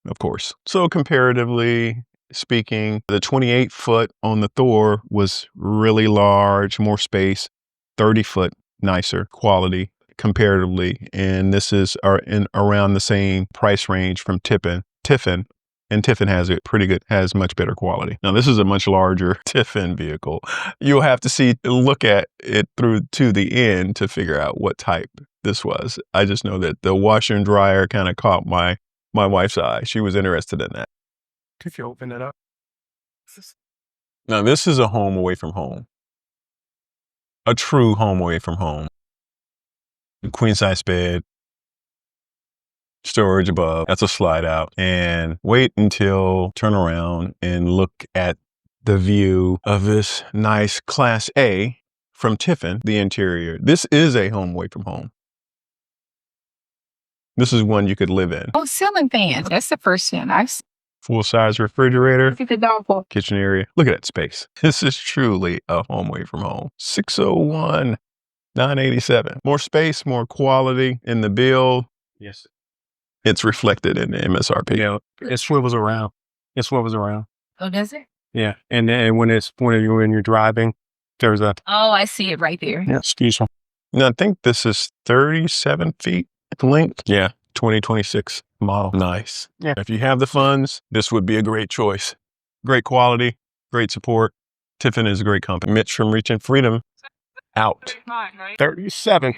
of course. So comparatively speaking, the 28-foot on the Thor was really large, more space, 30-foot nicer quality comparatively. And this is in around the same price range from Tiffin. And Tiffin has has much better quality. Now, this is a much larger Tiffin vehicle. You'll have to look at it through to the end to figure out what type this was. I just know that the washer and dryer kind of caught my wife's eye. She was interested in that. If you open it up. Now, this is a home away from home. A true home away from home. Queen size bed. Storage above. That's a slide out. And wait until turn around and look at the view of this nice Class A from Tiffin, the interior. This is a home away from home. This is one you could live in. Oh, ceiling fan. That's the first thing I've seen. Full-size refrigerator. Look at the dog bowl. Kitchen area. Look at that space. This is truly a home away from home. $601,987. More space, more quality in the bill. Yes. It's reflected in the MSRP. Yeah, it swivels around. It swivels around. Oh, does it? Yeah, and then when you're driving, there's a. Oh, I see it right there. Yeah, excuse me. Now, I think this is 37 feet length. Yeah, 2026 model. Nice. Yeah. If you have the funds, this would be a great choice. Great quality, great support. Tiffin is a great company. Mitch from Reach and Freedom out. 37.